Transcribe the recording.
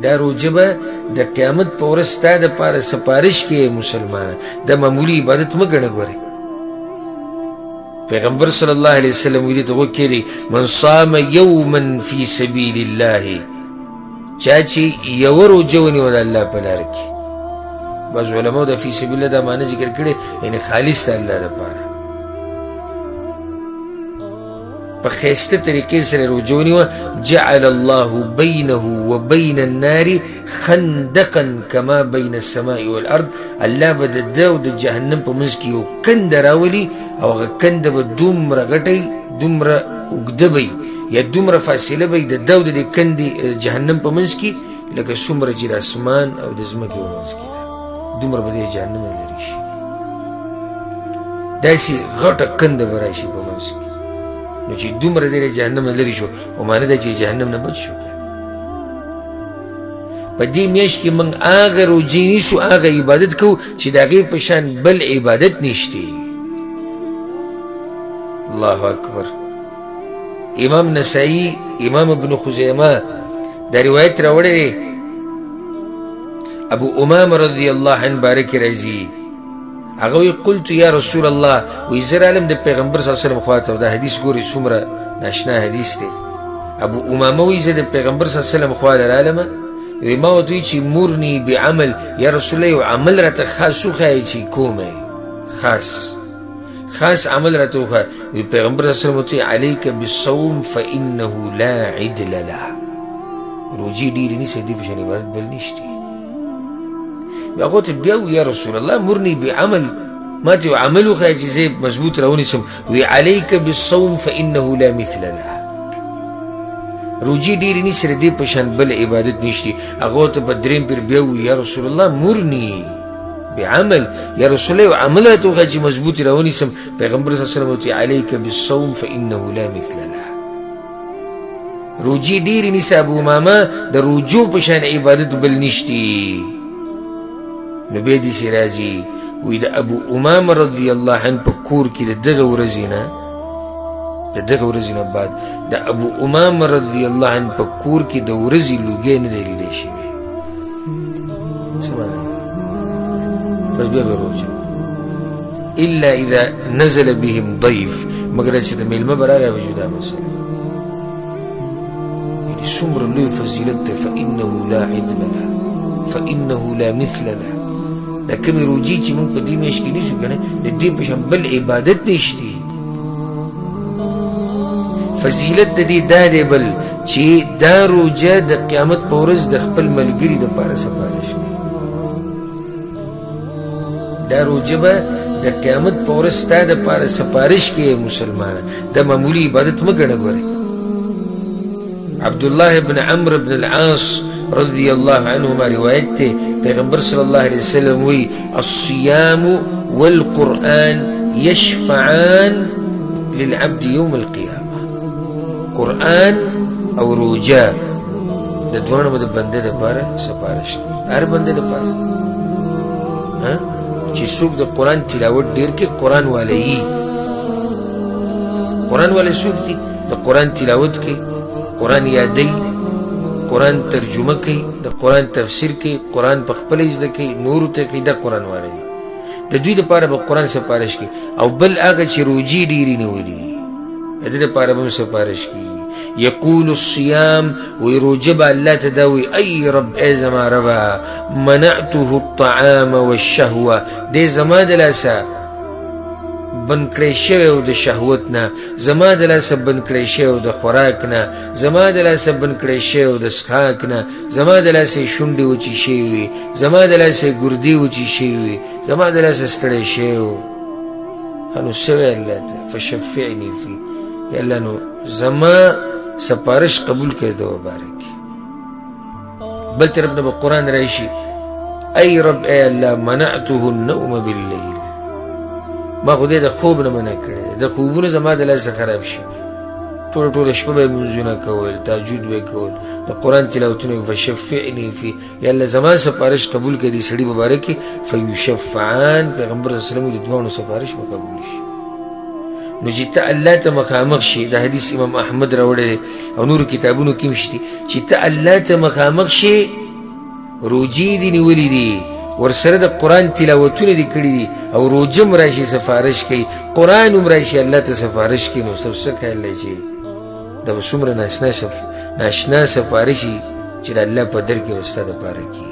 دا روجه به د قیامت په ورځ ستا دپاره سپارش کې مسلمانه دا معمولي عبادت مه ګڼه ګورې پیغمبر صلی الله علیه وسلم ویلي ته غوږ کېدی من صام یوما فی سبیل الله چا چې یوه روجه ونیوه د الله په لاره کې بعض علماو د فی سبیل الله دا معنی ذکر کړې یعنې خالص د الله دپاره په ښایسته طریقې سره روجه ونیوه جعل الله بینه و بین النار خندقا کما بین السماء والارض الله به د ده او د جهنم په منځ کې یو کنده راولي او هغه کنده به دومره غټی دومره اوږده به یا دومره فاصله به د ده او د دې کندې جهنم په منځ کې لکه څومره چې د اسمان او د ځمکې په منځ کې ده دومره به د جهنم نه لرې شي داسې غټه کنده به راشي په منځ کې نو چې دومره دی د جهنم نه لرې شو خو معنی ده چې جهنم نه بچ شو په دې میاشت کې موږ هغه روجې نیسو هغه عبادت کوو چې د هغې په شان بل عبادت نشتی الله اکبر امام نسائی امام ابن خزیمه دا روایت راوړی دی ابو امامه رضی الله عنه باره کې راځي هغه وی قلت یا رسول الله وی زه رالم د پیغمبر صلی الله علیه وسلم خواته دا حدیث ګورئ څومره ناشنا حدیث دی ابو امامه وی زه د پیغمبر صلی الله علیه وسلم خواته رالمه وی ما ورته وی چې مرني بعمل یا رسول الله یو عمل راته خاص وښایه چې کومه خاص عمل راته وښایه وی پیغمبر صلی الله علیه وسلم ورته علیک بالصوم فانه لا عدل له روجې ډېرې نیسه دې په شان عبادت بل نشتی بیا هغو ته بیا یا رسول الله مرني بعمل ما ته یو عمل وښایه چې زه مضبوط راونیسم وی علیک بالصوم فانه لا مثل له روجې ډېرې نیسه د دې په شان بل عبادت نشتی هغو ته په درېیم پیر بیا وی یا رسول الله مرني بعمل یا رسول الله یو عمل راته وښایه چې مضبوط راونیسم پیغمبر صلی الله علیه وسلم ورته علیک بالصوم فانه لا مثل له روجې ډېرې نیسه ابو امامه د روجو په شان عبادت بل نشتی نو بیا داسې راځي وی د ابو امامه رضی الله عنه په کور کې د دغه ورځې نه بعد د ابو امامه رضی الله عنه په کور کې د ورځې لوګی نه دی لیدی شوی څه معنی بس بیا به روژه الا اذا نزل بهم ضیف مګر چې د میلمه به راغی به جدا مسله یعنې څومره لوی فضیلت دی فانه لا عدل له فانه لا مثل له دا کمې روجې چې موږ په دې میاشت کې نیسو که نه د دې په شان بل عبادت نشتی فضیلت د دې دا دی بل چې دا روجه د قیامت په ورځ د خپل ملګري دپاره سپارش کوي دا روجه به د قیامت په ورځ ستا دپاره سپارش کوي مسلمانه دا معمولي عبادت مه ګڼه ګورې عبدالله بن عمرو بن العاص رضی الله عنهما روایت ته پیغمبر صلی الله علیه وسلم وی الصيام والقرآن يشفعان للعبد يوم القيامة قرآن او روجه د دوانو به د بنده دپاره سپارش کوي هر بنده دپاره چې څوک د قرآن تلاوت ډېر کې قرآن والی یي قرآن والی څوک دي د قرآن تلاوت کوي قرآن یادوي قرآن ترجمه کوي د قرآن تفسیر کوي قرآن په خپله زده کوي نورو ته کوي دا قرآن والی دی د دوی دپاره به قرآن سپارش کوي او بل هغه چې روجې ډېرې نیولي د ده دپاره به هم سپارش کوي یقول الصيام وی روجه به الله ته دا وی ای رب ای زما ربه منعته الطعام والشهوه دی زما د لاسه بند کړی شوی و د شهوت نه زما د لاسه بند کړی شوی و د خوراک نه زما د لاسه بند کړی شوی و د څښاک نه زما د لاسه شونډې وچې شوي وي زما د لاسه ګردې وچې شوي وي زما د لاسه ستړی شوی و ښه نو سوی الله ته فشفعنی فی یا الله نو زما سپارش قبول کړي د وباره کې بل طرف نه به قرآن راشي ای رب ای الله منعته النوم باللیل ما خو دې د خوب نه منع کړی د خوبونه زما د لاسه خراب شي ټوله شپه به یې لمونځونه کول تهجد به یې کول د قرآن تلاوتونه فشفعنی فی یا الله زما سپارش قبول کړي دې سړي په باره کې فیشفعان پیغمبر صلی الله علیه وسلم د دواړو سپارش به قبول شي نو چې ته الله ته مخامخ شي دا حدیث امام احمد راوړی او نورو کتابونو کې هم شته چې ته الله ته مخامخ شي روجې دې نیولې دي، ورسره د قرآن تلاوتونه دې کړي دي، او روجه هم راشي سفارش کوي، قرآن هم راشي الله ته سفارش کوي، نو څه خیال دی چې دا به څومره ناشنا سفارشي چې د الله په در کې به ستا دپاره کېږي.